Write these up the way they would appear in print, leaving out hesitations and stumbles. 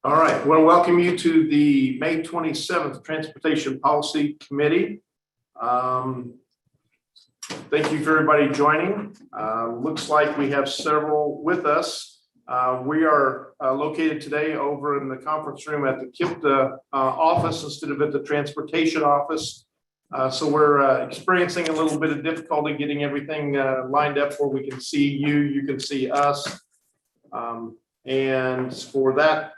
All right, I want to welcome you to the May 27th Transportation Policy Committee. Thank you for everybody joining. Looks like we have several with us. We are located today over in the conference room at the KIPTA office instead of at the transportation office. So we're experiencing a little bit of difficulty getting everything lined up where we can see you, you can see us. And for that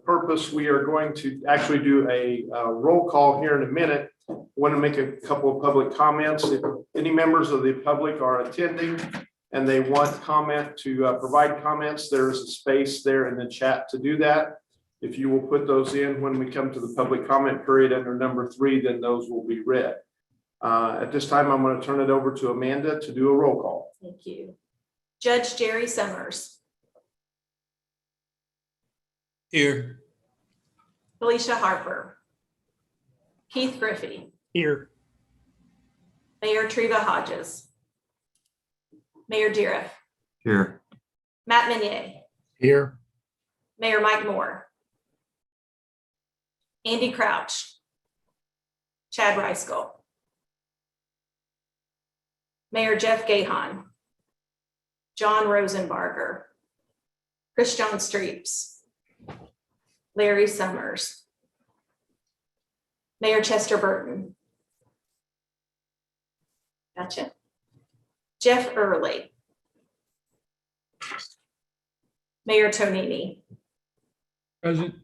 purpose, we are going to actually do a roll call here in a minute. I want to make a couple of public comments. If any members of the public are attending and they want comment to provide comments, there is a space there in the chat to do that. If you will put those in when we come to the public comment period under number 3, then those will be read. At this time, I'm going to turn it over to Amanda to do a roll call. Thank you. Judge Jerry Summers. Here. Felicia Harper. Keith Griffey. Here. Mayor Treva Hodges. Mayor Dira. Here. Matt Minier. Here. Mayor Mike Moore. Andy Crouch. Chad Reiskell. Mayor Jeff Gahan. John Rosenbarger. Chris John Streeps. Larry Summers. Mayor Chester Burton. Gotcha. Jeff Early. Mayor Tonini. Present.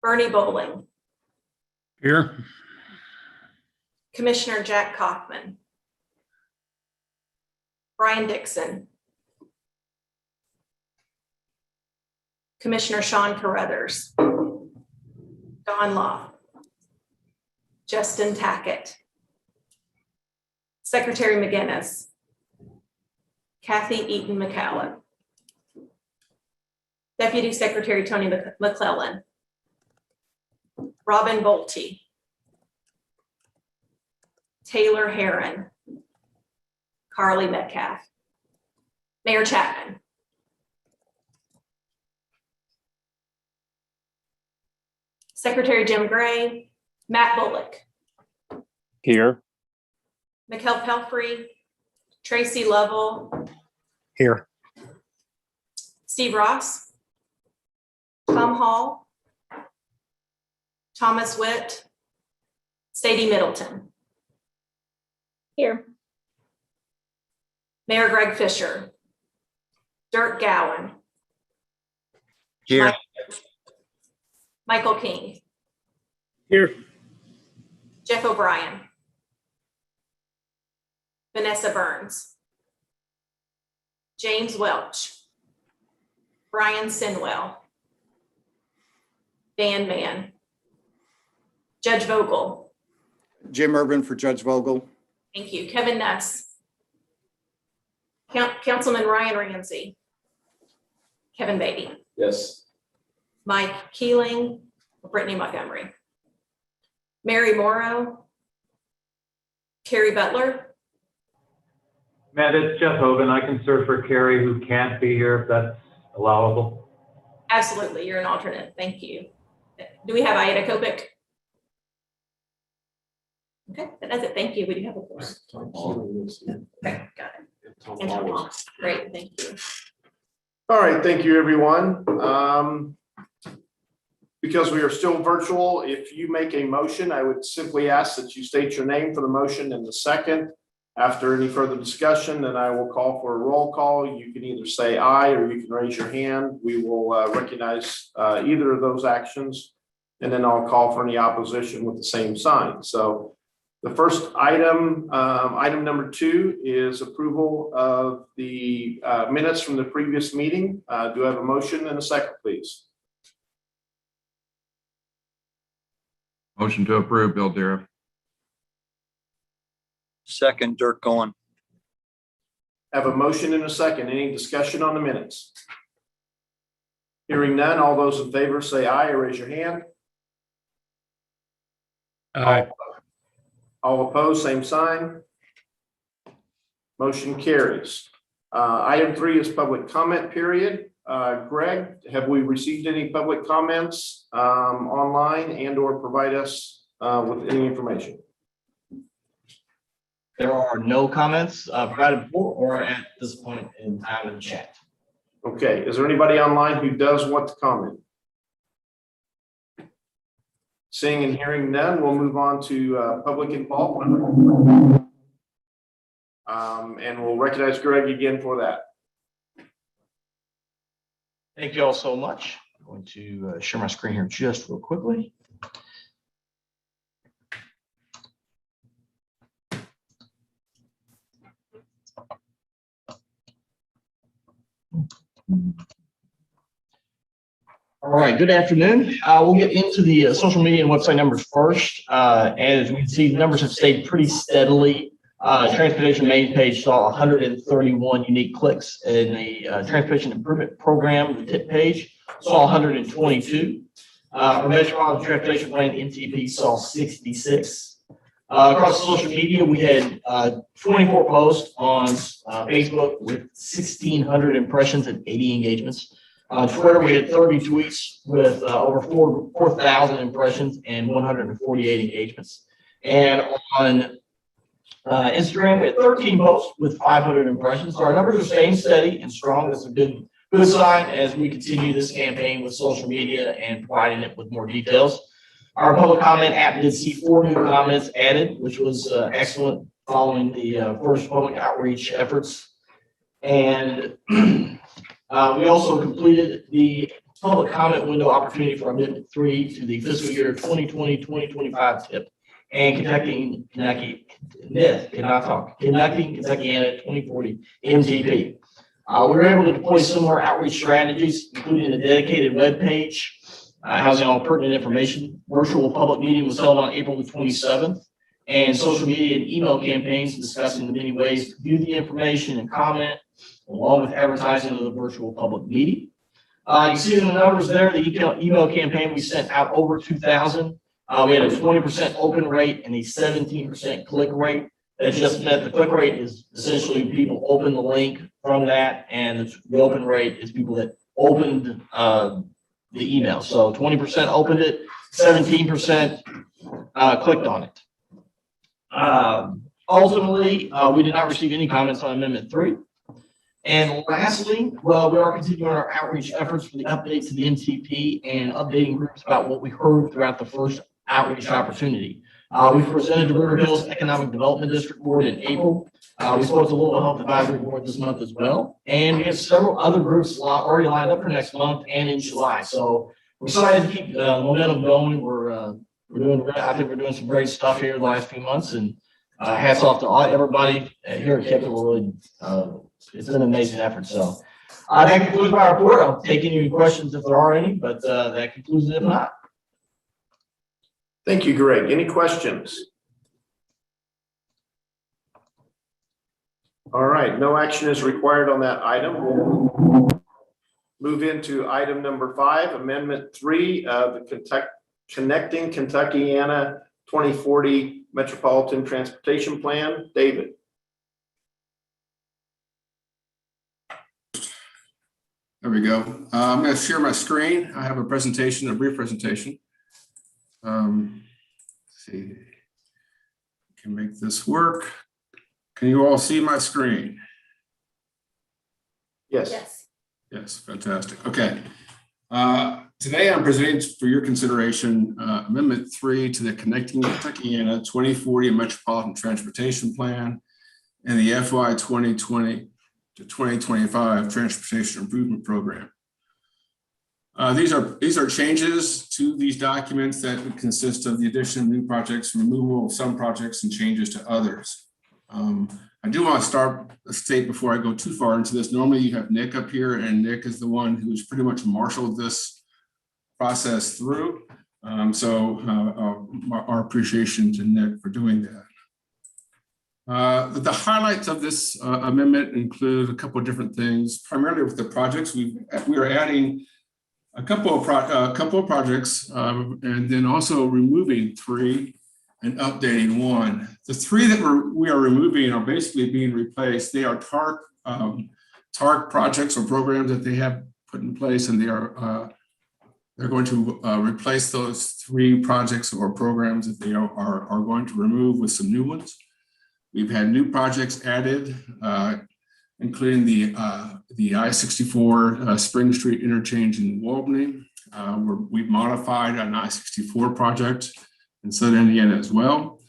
Bernie Bowling. Here. Commissioner Jack Kaufman. Brian Dixon. Commissioner Sean Carruthers. Don Law. Justin Tackett. Secretary McGinnis. Kathy Eaton McCallum. Deputy Secretary Tony McClellan. Robin Bolte. Taylor Heron. Carly Metcalf. Mayor Chapman. Secretary Jim Gray. Matt Bullock. Here. Mikkel Pelfrey. Tracy Lovell. Here. Steve Ross. Tom Hall. Thomas Witt. Sadie Middleton. Here. Mayor Greg Fisher. Dirk Gowan. Here. Michael King. Here. Jeff O'Brien. Vanessa Burns. James Welch. Brian Sinwell. Dan Mann. Judge Vogel. Jim Urban for Judge Vogel. Thank you. Kevin Nuss. Councilman Ryan Ramsey. Kevin Beatty. Yes. Mike Keeling. Brittany Montgomery. Mary Morrow. Carrie Butler. Matt, it's Jeff Hogan. I can serve for Carrie, who can't be here, if that's allowable. Absolutely. You're an alternate. Thank you. Do we have Aida Kopik? Okay, that does it. Thank you. We do have a course. Okay, got it. And Tom Hall. Great, thank you. All right, thank you, everyone. Because we are still virtual, if you make a motion, I would simply ask that you state your name for the motion and the second. After any further discussion, then I will call for a roll call. You can either say aye or you can raise your hand. We will recognize either of those actions, and then I'll call for any opposition with the same sign. So the first item, item number 2, is approval of the minutes from the previous meeting. Do I have a motion and a second, please? Motion to approve, Bill Dira. Second, Dirk Gowan. Have a motion and a second. Any discussion on the minutes? Hearing none, all those in favor say aye or raise your hand. Aye. All opposed, same sign. Motion carries. Item 3 is public comment period. Greg, have we received any public comments online and or provide us with any information? There are no comments provided for or at this point in time in the chat. Okay, is there anybody online who does want to comment? Seeing and hearing none, we'll move on to public involvement. And we'll recognize Greg again for that. Thank you all so much. I'm going to share my screen here just real quickly. All right, good afternoon. We'll get into the social media and website numbers first. And as we can see, the numbers have stayed pretty steadily. Transportation main page saw 131 unique clicks, and the Transportation Improvement Program, the tip page, saw 122. Our Metropolitan Transportation Plan, NTP, saw 66. Across social media, we had 24 posts on Facebook with 1,600 impressions and 80 engagements. On Twitter, we had 30 tweets with over 4,000 impressions and 148 engagements. And on Instagram, we had 13 posts with 500 impressions. So our numbers are staying steady and strong. That's a good sign as we continue this campaign with social media and providing it with more details. Our public comment app did see 4 new comments added, which was excellent following the first public outreach efforts. And we also completed the public comment window opportunity for Amendment 3 to the fiscal year 2020-2025 tip and Kentuckiana 2040 MTP. We were able to deploy similar outreach strategies, including a dedicated web page, housing all pertinent information. Virtual public meeting was held on April the 27th, and social media and email campaigns discussing the many ways to view the information and comment, along with advertising of the virtual public meeting. You see in the numbers there, the email campaign, we sent out over 2,000. We had a 20% open rate and a 17% click rate. That just meant the click rate is essentially people open the link from that, and the open rate is people that opened the email. So 20% opened it, 17% clicked on it. Ultimately, we did not receive any comments on Amendment 3. And lastly, well, we are continuing our outreach efforts for the update to the MTP and updating groups about what we heard throughout the first outreach opportunity. We presented to River Hills Economic Development District Board in April. We spoke to Louisville Health Advisory Board this month as well. And we have several other groups already lined up for next month and in July. So we're excited to keep the momentum going. We're doing, I think we're doing some great stuff here the last few months, and hats off to everybody here at KIPP. We're really, it's been an amazing effort. So that concludes my report. I'll take any questions if there are any, but that concludes it if not. Thank you, Greg. Any questions? All right, no action is required on that item. We'll move into item number 5, Amendment 3, the Connecting Kentuckiana 2040 Metropolitan Transportation Plan. David. There we go. I'm going to share my screen. I have a presentation, a brief presentation. Let's see, can make this work. Can you all see my screen? Yes. Yes. Yes, fantastic. Okay. Today I'm presenting for your consideration Amendment 3 to the Connecting Kentuckiana 2040 Metropolitan Transportation Plan and the FY 2020 to 2025 Transportation Improvement Program. These are changes to these documents that would consist of the addition of new projects, removal of some projects, and changes to others. I do want to state before I go too far into this, normally you have Nick up here, and Nick is the one who's pretty much marshaled this process through. Our appreciation to Nick for doing that. The highlights of this amendment include a couple of different things. Primarily with the projects, we are adding a couple of projects, and then also removing 3 and updating one. The three that we are removing are basically being replaced. They are TARC projects or programs that they have put in place, and they're going to replace those three projects or programs that they are going to remove with some new ones. We've had new projects added, including the I-64 Spring Street interchange in Walbany. We've modified an I-64 project in Southern Indiana as well.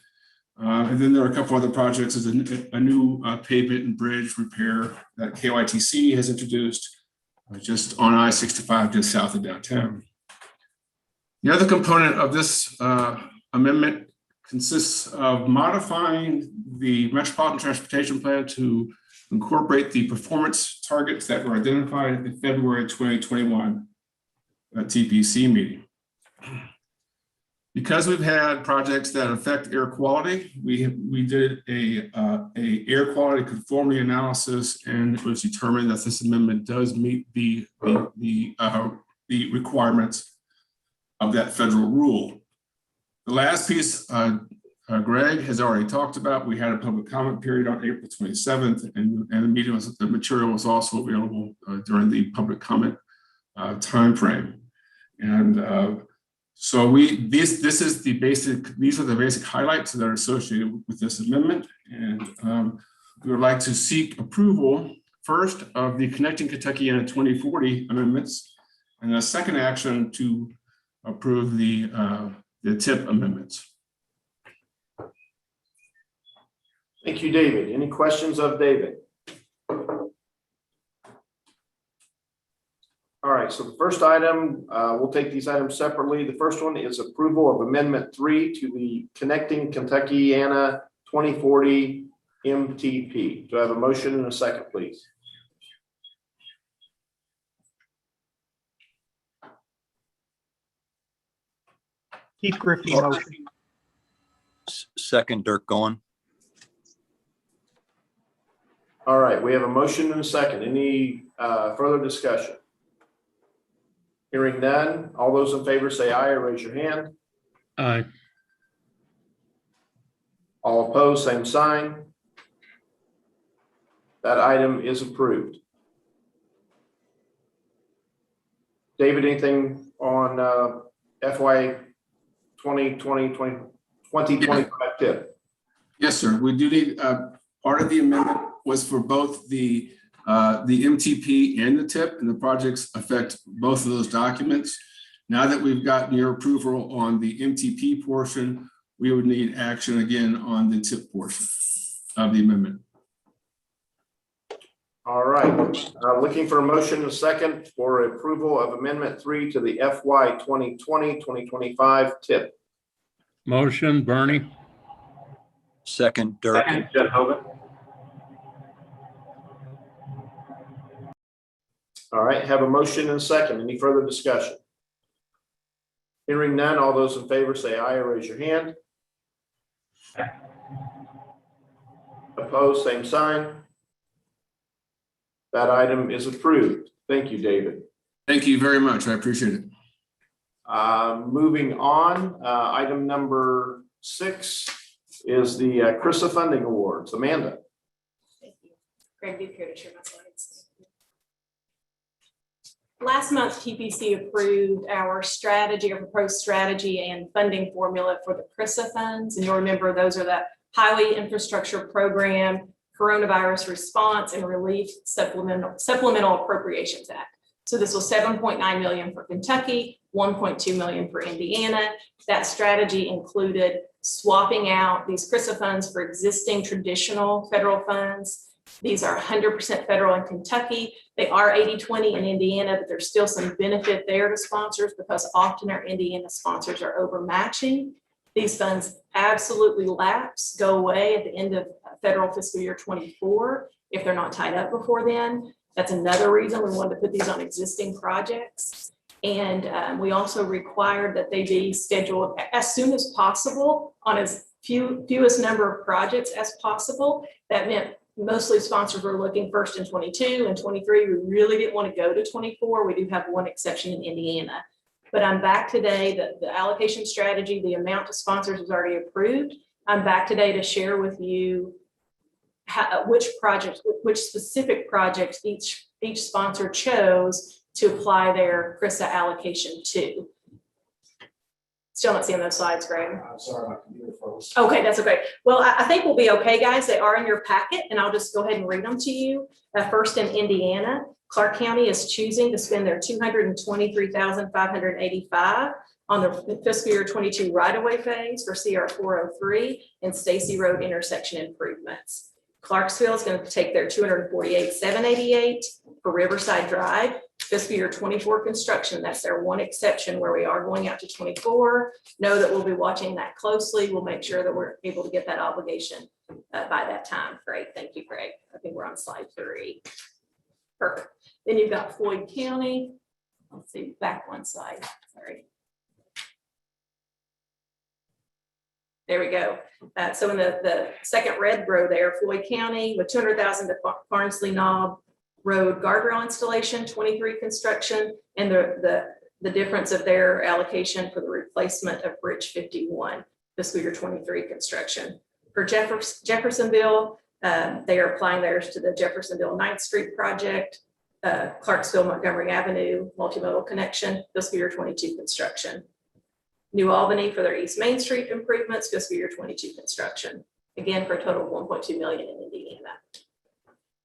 And then there are a couple other projects. There's a new pavement and bridge repair that KYTC has introduced just on I-65 just south of downtown. The other component of this amendment consists of modifying the Metropolitan Transportation Plan to incorporate the performance targets that were identified at the February 2021 TPC meeting. Because we've had projects that affect air quality, we did a air quality conformity analysis, and it was determined that this amendment does meet the requirements of that federal rule. The last piece, Greg has already talked about. We had a public comment period on April 27th, and the material was also available during the public comment timeframe. And so these are the basic highlights that are associated with this amendment. And we would like to seek approval first of the Connecting Kentuckiana 2040 amendments, and a second action to approve the TIP amendments. Thank you, David. Any questions of David? All right, so the first item, we'll take these items separately. The first one is approval of Amendment 3 to the Connecting Kentuckiana 2040 MTP. Do I have a motion and a second, please? Keith Griffey, motion. Second, Dirk going. All right, we have a motion and a second. Any further discussion? Hearing none, all those in favor say aye or raise your hand. Aye. All opposed, same sign. That item is approved. David, anything on FY 2025 tip? Yes, sir. We do need, part of the amendment was for both the MTP and the TIP, and the projects affect both of those documents. Now that we've gotten your approval on the MTP portion, we would need action again on the TIP portion of the amendment. All right, looking for a motion and a second for approval of Amendment 3 to the FY 2020-2025 TIP. Motion, Bernie. Second, Dirk. Second, Jeff Hogan. All right, have a motion and a second. Any further discussion? Hearing none, all those in favor say aye or raise your hand. Opposed, same sign. That item is approved. Thank you, David. Thank you very much. I appreciate it. Moving on, item number 6 is the CRISA funding awards. Amanda. Thank you. Greg, be here to share my slides. Last month, TPC approved our strategy or proposed strategy and funding formula for the CRISA funds. And you'll remember those are the Highway Infrastructure Program, Coronavirus Response and Relief Supplemental Appropriations Act. So this was $7.9 million for Kentucky, $1.2 million for Indiana. That strategy included swapping out these CRISA funds for existing traditional federal funds. These are 100% federal in Kentucky. They are 80-20 in Indiana, but there's still some benefit there to sponsors because often our Indiana sponsors are overmatching. These funds absolutely lapse, go away at the end of federal fiscal year 24 if they're not tied up before then. That's another reason we wanted to put these on existing projects. And we also required that they be scheduled as soon as possible on as fewest number of projects as possible. That meant mostly sponsors were looking first in 22 and 23. We really didn't want to go to 24. We do have one exception in Indiana. but I'm back today. The allocation strategy, the amount to sponsors is already approved. I'm back today to share with you which specific projects each sponsor chose to apply their CRISA allocation to. Still not seeing those slides, Greg. I'm sorry, my computer froze. Okay, that's okay. Well, I think we'll be okay, guys. They are in your packet, and I'll just go ahead and read them to you. First, in Indiana, Clark County is choosing to spend their $223,585 on the fiscal year 22 right-of-way phase for CR 403 and Stacy Road intersection improvements. Clarksville is going to take their $248,788 for Riverside Drive, fiscal year 24 construction. That's their one exception where we are going out to 24. Know that we'll be watching that closely. We'll make sure that we're able to get that obligation by that time. Great. Thank you, Greg. I think we're on slide 3. Perfect. Then you've got Floyd County. Let's see, back one slide. Sorry. There we go. So in the second red row there, Floyd County with $200,000 to Farnsley Knob Road guardrail installation, 23 construction, and the difference of their allocation for the replacement of Bridge 51, fiscal year 23 construction. For Jeffersonville, they are applying theirs to the Jeffersonville 9th Street project, Clarksville Montgomery Avenue multimodal connection, fiscal year 22 construction. New Albany for their East Main Street improvements, fiscal year 22 construction. Again, for a total of $1.2 million in Indiana.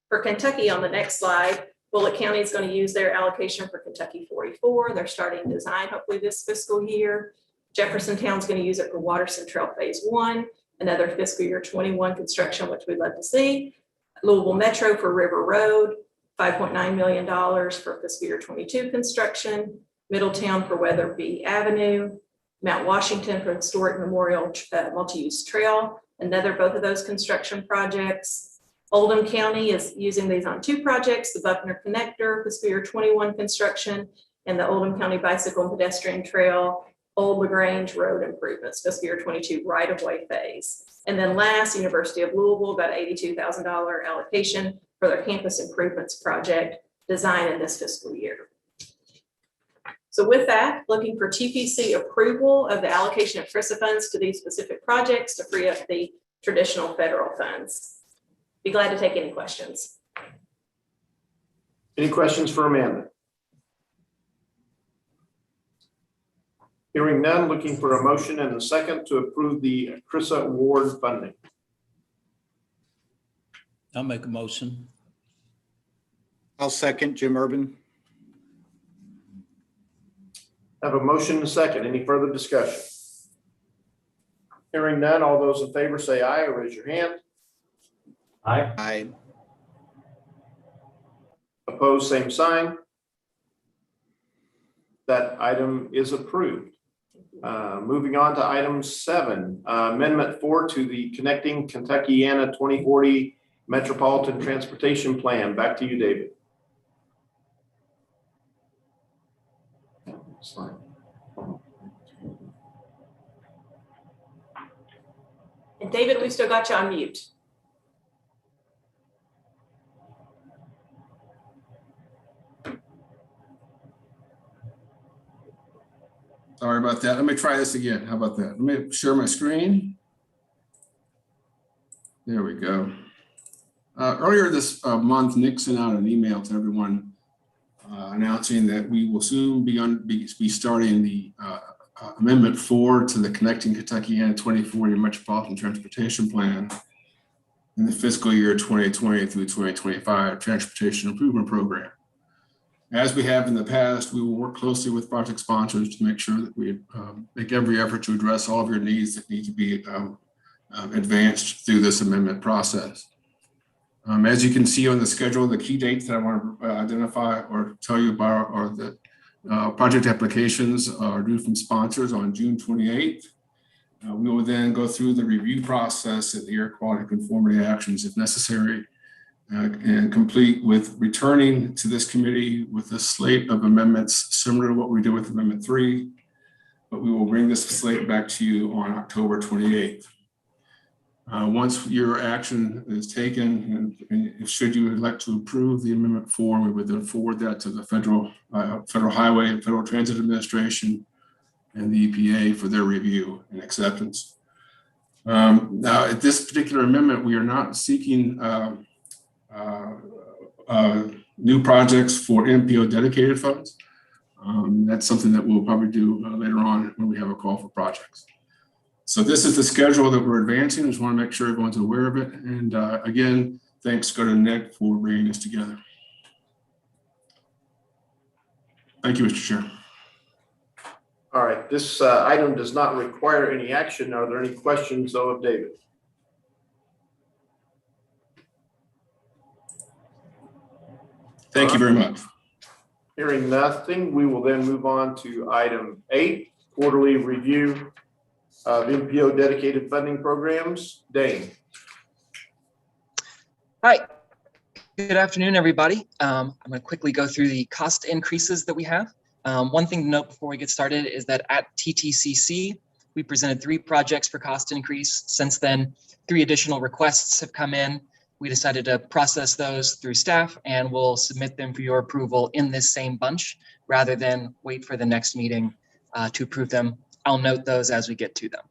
For Kentucky, on the next slide, Bullitt County is going to use their allocation for Kentucky 44. They're starting design hopefully this fiscal year. Jeffersontown is going to use it for Watterson Trail Phase 1, another fiscal year 21 construction, which we'd love to see. Louisville Metro for River Road, $5.9 million for fiscal year 22 construction. Middletown for Weatherby Avenue. Mount Washington for Historic Memorial Multi-Use Trail, both of those construction projects. Oldham County is using these on 2 projects, the Buckner Connector, fiscal year 21 construction, and the Oldham County Bicycle and Pedestrian Trail, Old LaGrange Road improvements, fiscal year 22 right-of-way phase. And then last, University of Louisville, about $82,000 allocation for their campus improvements project design in this fiscal year. So with that, looking for TPC approval of the allocation of CRISA funds to these specific projects to free up the traditional federal funds. Be glad to take any questions. Any questions for Amanda? Hearing none, looking for a motion and a second to approve the CRISA award funding. I'll make a motion. I'll second, Jim Urban. Have a motion and a second. Any further discussion? Hearing none, all those in favor say aye or raise your hand. Aye. Aye. Opposed, same sign. That item is approved. Moving on to item 7, Amendment 4 to the Connecting Kentuckiana 2040 Metropolitan Transportation Plan. Back to you, David. Slide. And David, we've still got you on mute. Sorry about that. Let me try this again. How about that? Let me share my screen. There we go. Earlier this month, Nick sent out an email to everyone announcing that we will soon be starting the Amendment 4 to the Connecting Kentuckiana 2040 Metropolitan Transportation Plan in the fiscal year 2020 through 2025 Transportation Improvement Program. As we have in the past, we will work closely with project sponsors to make sure that we make every effort to address all of your needs that need to be advanced through this amendment process. As you can see on the schedule, the key dates that I want to identify or tell you about are that project applications are due from sponsors on June 28th. We will then go through the review process and the air quality conformity actions if necessary, and complete with returning to this committee with a slate of amendments similar to what we did with Amendment 3, but we will bring this slate back to you on October 28th. Once your action is taken, and should you elect to approve the Amendment 4, we would then forward that to the Federal Highway and Federal Transit Administration and the EPA for their review and acceptance. Now, at this particular amendment, we are not seeking new projects for MPO dedicated funds. That's something that we'll probably do later on when we have a call for projects. So this is the schedule that we're advancing. Just want to make sure everyone's aware of it. And again, thanks go to Nick for bringing this together. Thank you, Mr. Chair. All right, this item does not require any action. Are there any questions though of David? Thank you very much. Hearing nothing, we will then move on to item 8, quarterly review of MPO dedicated funding programs. Dane. Hi, good afternoon, everybody. I'm going to quickly go through the cost increases that we have. One thing to note before we get started is that at TTCC, we presented 3 projects for cost increase. Since then, 3 additional requests have come in. We decided to process those through staff and we'll submit them for your approval in this same bunch rather than wait for the next meeting to approve them. I'll note those as we get to them.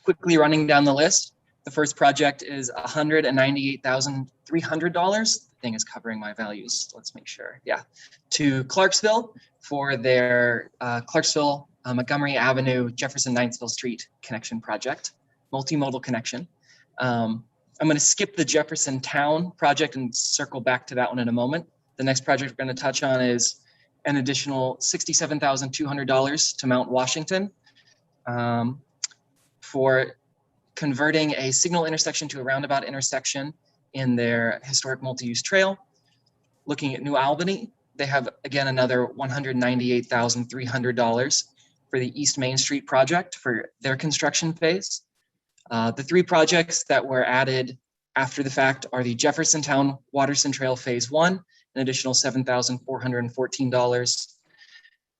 Quickly running down the list, the first project is $198,300. The thing is covering my values. Let's make sure. Yeah, to Clarksville for their Clarksville, Montgomery Avenue, Jefferson Ninthville Street connection project, multimodal connection. I'm going to skip the Jeffersontown project and circle back to that one in a moment. The next project we're going to touch on is an additional $67,200 to Mount Washington for converting a signal intersection to a roundabout intersection in their historic multi-use trail. Looking at New Albany, they have, again, another $198,300 for the East Main Street project for their construction phase. The 3 projects that were added after the fact are the Jeffersontown Watterson Trail Phase 1, an additional $7,414.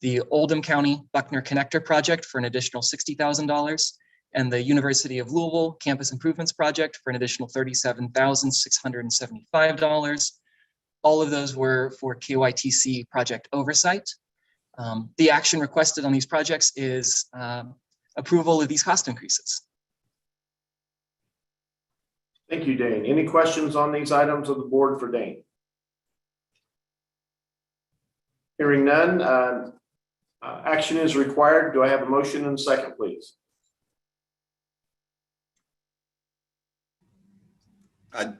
The Oldham County Buckner Connector Project for an additional $60,000. And the University of Louisville Campus Improvements Project for an additional $37,675. All of those were for KYTC project oversight. The action requested on these projects is approval of these cost increases. Thank you, Dane. Any questions on these items of the board for Dane? Hearing none, action is required. Do I have a motion and a second, please?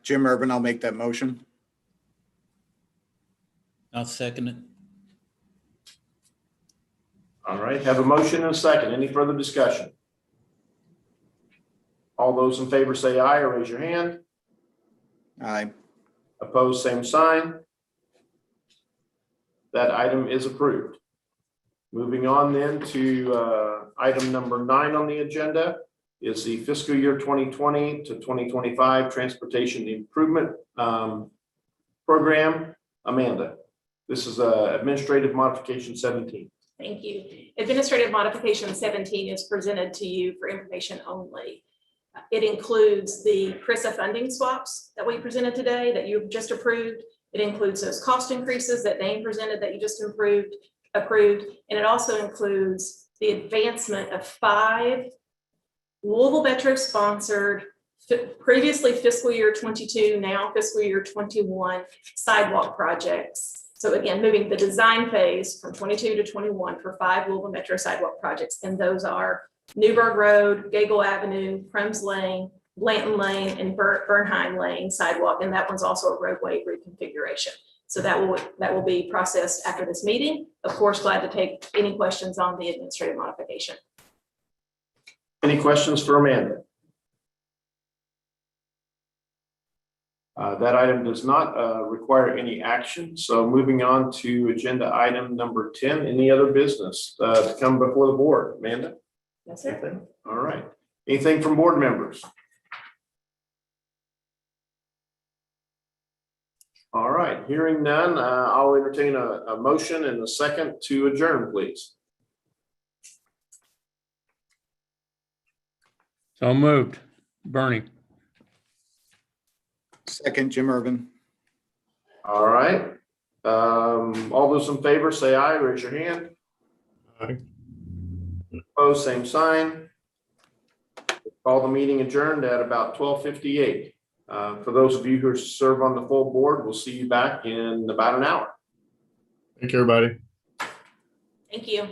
Jim Urban, I'll make that motion. I'll second it. All right, have a motion and a second. Any further discussion? All those in favor say aye or raise your hand. Aye. Opposed, same sign. That item is approved. Moving on then to item number 9 on the agenda is the fiscal year 2020 to 2025 Transportation Improvement Program. Amanda, this is administrative modification 17. Thank you. Administrative modification 17 is presented to you for information only. It includes the CRISA funding swaps that we presented today that you've just approved. It includes those cost increases that Dane presented that you just approved, and it also includes the advancement of 5 Louisville Metro sponsored, previously fiscal year 22, now fiscal year 21 sidewalk projects. So again, moving the design phase from 22 to 21 for 5 Louisville Metro sidewalk projects, and those are Newburgh Road, Gagel Avenue, Krems Lane, Blanton Lane, and Bernheim Lane sidewalk, and that one's also a roadway reconfiguration. So that will be processed after this meeting. Of course, glad to take any questions on the administrative modification. Any questions for Amanda? That item does not require any action. So moving on to agenda item number 10, any other business to come before the board? Amanda? Yes, sir. Anything? All right. Anything from board members? All right. Hearing none, I'll entertain a motion and a second to adjourn, please. So moved. Bernie. Second, Jim Urban. All right. All those in favor, say aye, raise your hand. Aye. Opposed, same sign. Call the meeting adjourned at about 12:58. For those of you who serve on the full board, we'll see you back in about an hour. Thank you, everybody. Thank you.